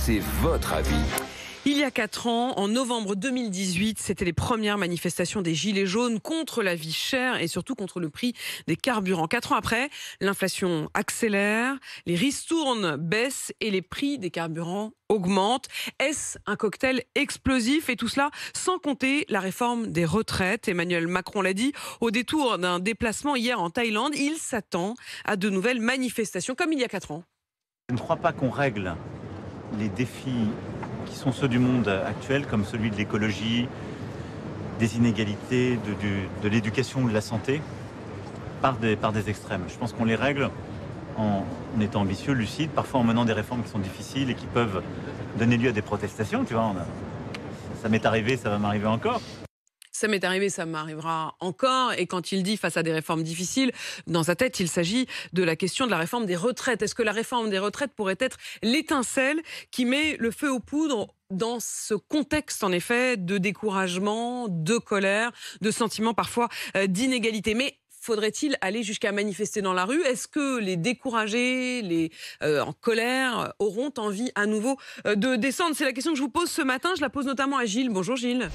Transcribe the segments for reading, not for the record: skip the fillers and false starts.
c'est votre avis. Il y a 4 ans, en novembre 2018, c'était les premières manifestations des Gilets jaunes contre la vie chère et surtout contre le prix des carburants. 4 ans après, l'inflation accélère, les ristournes baissent et les prix des carburants augmentent. Est-ce un cocktail explosif? Et tout cela sans compter la réforme des retraites. Emmanuel Macron l'a dit, au détour d'un déplacement hier en Thaïlande, il s'attend à de nouvelles manifestations comme il y a 4 ans. Je ne crois pas qu'on règle les défis qui sont ceux du monde actuel, comme celui de l'écologie, des inégalités, de l'éducation ou de la santé, par des extrêmes. Je pense qu'on les règle en étant ambitieux, lucide, parfois en menant des réformes qui sont difficiles et qui peuvent donner lieu à des protestations. Tu vois, ça m'est arrivé, ça va m'arriver encore. Ça m'est arrivé, ça m'arrivera encore. Et quand il dit face à des réformes difficiles, dans sa tête, il s'agit de la question de la réforme des retraites. Est-ce que la réforme des retraites pourrait être l'étincelle qui met le feu aux poudres dans ce contexte, en effet, de découragement, de colère, de sentiments parfois d'inégalité? Mais faudrait-il aller jusqu'à manifester dans la rue? Est-ce que les découragés, les en colère, auront envie à nouveau de descendre? C'est la question que je vous pose ce matin. Je la pose notamment à Gilles. Bonjour Gilles.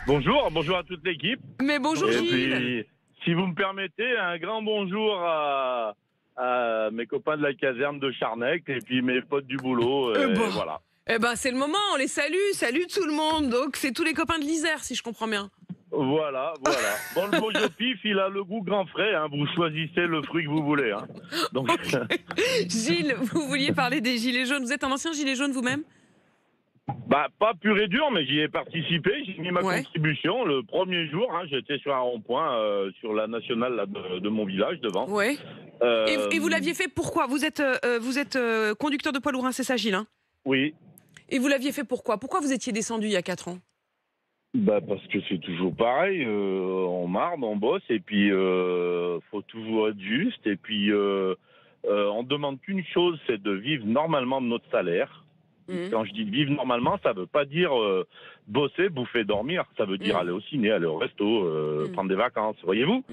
Bonjour à toute l'équipe. Mais bonjour Et Gilles. puis, si vous me permettez, un grand bonjour à mes copains de la caserne de Charnec et puis mes potes du boulot. Voilà. Eh ben c'est le moment, on les salue, salut tout le monde. Donc c'est tous les copains de l'Isère, si je comprends bien. Voilà. Bon, le Bojo Pif, il a le goût grand frais. Hein. Vous choisissez le fruit que vous voulez. Hein. Donc, Gilles, vous vouliez parler des Gilets jaunes. Vous êtes un ancien Gilet jaune vous-même? pas pur et dur, mais j'y ai participé. J'ai mis ma contribution le premier jour. Hein, j'étais sur un rond-point sur la nationale là, de mon village devant. Ouais. Et vous l'aviez fait pourquoi? Vous êtes conducteur de poids lourd, hein, c'est ça Gilles, hein? Oui. Et vous l'aviez fait pourquoi? Pourquoi vous étiez descendu il y a 4 ans? Parce que c'est toujours pareil, on marde, on bosse, et puis faut toujours être juste, et puis on demande qu'une chose, c'est de vivre normalement de notre salaire. Quand je dis vivre normalement, ça veut pas dire bosser, bouffer, dormir, ça veut dire aller au ciné, aller au resto, prendre des vacances, voyez-vous.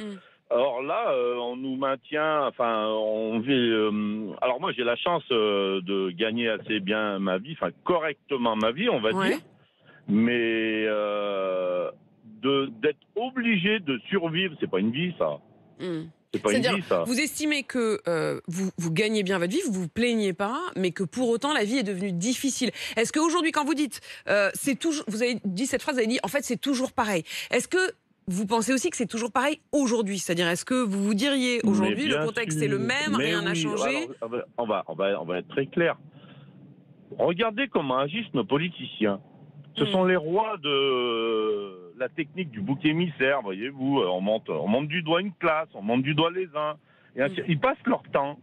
Alors là, on nous maintient, enfin, on vit. Alors moi, j'ai la chance de gagner assez bien ma vie, enfin correctement ma vie, on va dire. Mais d'être obligé de survivre, c'est pas une vie, ça. C'est pas une vie, ça. Vous estimez que vous gagnez bien votre vie, vous vous plaignez pas, mais que pour autant la vie est devenue difficile. Est-ce qu'aujourd'hui, quand vous dites, c'est toujours, vous avez dit cette phrase, vous avez dit, en fait, c'est toujours pareil. Est-ce que vous pensez aussi que c'est toujours pareil aujourd'hui? C'est-à-dire, est-ce que vous vous diriez aujourd'hui, le contexte est le même, rien n'a changé? Alors, on va être très clair. Regardez comment agissent nos politiciens. Ce sont les rois de la technique du bouc émissaire, voyez-vous. On monte du doigt une classe, on monte du doigt les uns. Et ainsi, ils passent leur temps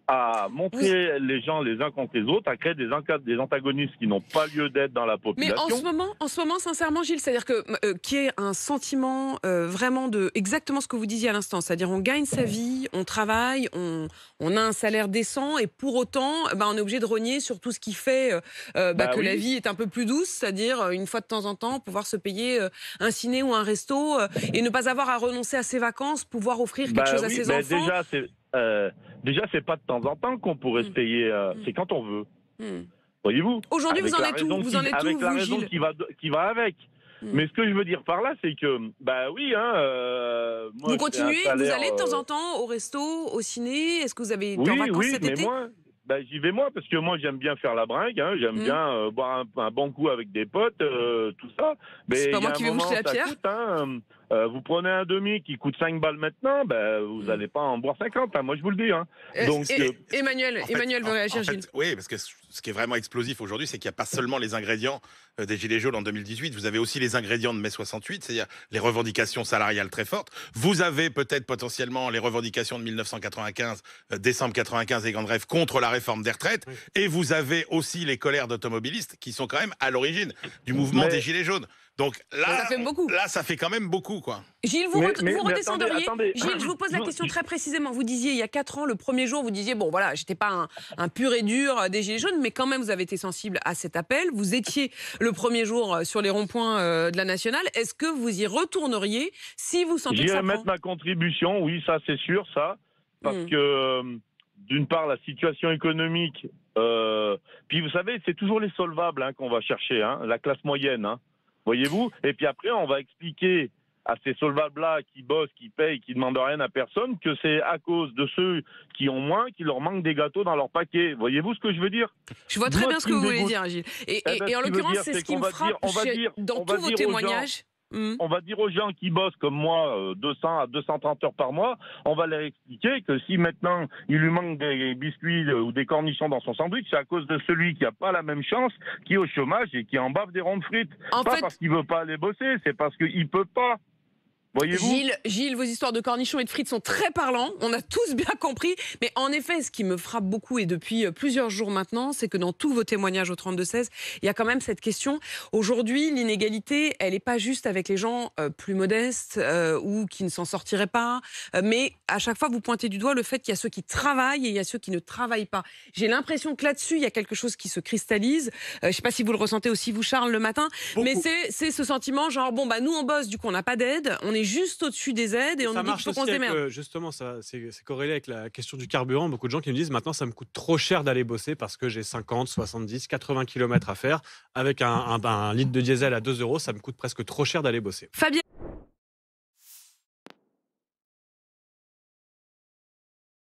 à montrer les gens les uns contre les autres, à créer des antagonistes qui n'ont pas lieu d'être dans la population. Mais en ce moment, sincèrement, Gilles, c'est-à-dire que qu'il y ait un sentiment vraiment de exactement ce que vous disiez à l'instant, c'est-à-dire on gagne sa vie, on travaille, on a un salaire décent, et pour autant, on est obligé de rogner sur tout ce qui fait que la vie est un peu plus douce, c'est-à-dire une fois de temps en temps pouvoir se payer un ciné ou un resto et ne pas avoir à renoncer à ses vacances, pouvoir offrir quelque chose à ses enfants. Déjà, c'est pas de temps en temps qu'on pourrait se payer, c'est quand on veut. Voyez-vous. Aujourd'hui, vous en êtes où, avec la raison qui va avec. Mais ce que je veux dire par là, c'est que, moi, vous continuez, vous allez de temps en temps au resto, au ciné? Est-ce que vous avez été en vacances cet été? Moi, j'y vais moi, parce que moi, j'aime bien faire la bringue, hein, j'aime bien boire un bon coup avec des potes, tout ça. C'est pas moi qui vais vous jeter la pierre. Vous prenez un demi qui coûte 5 balles maintenant, vous n'allez pas en boire 50, hein, moi je vous le dis. Hein. Donc, Emmanuel veut réagir, Gilles. Oui, parce que ce qui est vraiment explosif aujourd'hui, c'est qu'il n'y a pas seulement les ingrédients des Gilets jaunes en 2018, vous avez aussi les ingrédients de mai 68, c'est-à-dire les revendications salariales très fortes. Vous avez peut-être potentiellement les revendications de 1995, décembre 95 et Grande Rêve contre la réforme des retraites. Et vous avez aussi les colères d'automobilistes qui sont quand même à l'origine du mouvement des Gilets jaunes. Donc là, ça fait beaucoup. Là, ça fait quand même beaucoup, quoi. Gilles, vous redescendriez. Attendez. Gilles, je vous pose la question très précisément. Vous disiez il y a 4 ans, le premier jour, vous disiez bon voilà, j'étais pas un pur et dur des Gilets jaunes, mais quand même vous avez été sensible à cet appel. Vous étiez le premier jour sur les ronds-points de la nationale. Est-ce que vous y retourneriez si vous sentez que ça prend? J'irai mettre ma contribution, oui, ça c'est sûr, ça, parce que d'une part la situation économique Puis vous savez, c'est toujours les solvables qu'on va chercher, la classe moyenne, voyez-vous. Et puis après, on va expliquer à ces solvables-là qui bossent, qui payent, qui demandent rien à personne, que c'est à cause de ceux qui ont moins qu'il leur manque des gâteaux dans leur paquet. Voyez-vous ce que je veux dire? Je vois très bien ce que vous voulez dire, Gilles. Et en l'occurrence, c'est ce qui me frappe dans tous vos témoignages. On va dire aux gens qui bossent comme moi 200 à 230 heures par mois, on va leur expliquer que si maintenant il lui manque des biscuits ou des cornichons dans son sandwich, c'est à cause de celui qui n'a pas la même chance, qui est au chômage et qui en bave des ronds de frites. Pas parce qu'il veut pas aller bosser, c'est parce qu'il peut pas. Voyez-vous ? Gilles, vos histoires de cornichons et de frites sont très parlants. On a tous bien compris. Mais en effet, ce qui me frappe beaucoup, et depuis plusieurs jours maintenant, c'est que dans tous vos témoignages au 32-16, il y a quand même cette question. Aujourd'hui, l'inégalité, elle n'est pas juste avec les gens plus modestes ou qui ne s'en sortiraient pas. Mais à chaque fois, vous pointez du doigt le fait qu'il y a ceux qui travaillent et il y a ceux qui ne travaillent pas. J'ai l'impression que là-dessus, il y a quelque chose qui se cristallise. Je ne sais pas si vous le ressentez aussi, vous, Charles, le matin. Beaucoup. Mais c'est ce sentiment genre, bon, bah, nous, on bosse, du coup, on n'a pas d'aide. On est juste au-dessus des aides et on nous dit qu'il faut qu'on se démerde. Justement, c'est corrélé avec la question du carburant. Beaucoup de gens qui me disent maintenant ça me coûte trop cher d'aller bosser parce que j'ai 50, 70, 80 km à faire. Avec un litre de diesel à 2 €, ça me coûte presque trop cher d'aller bosser. Fabien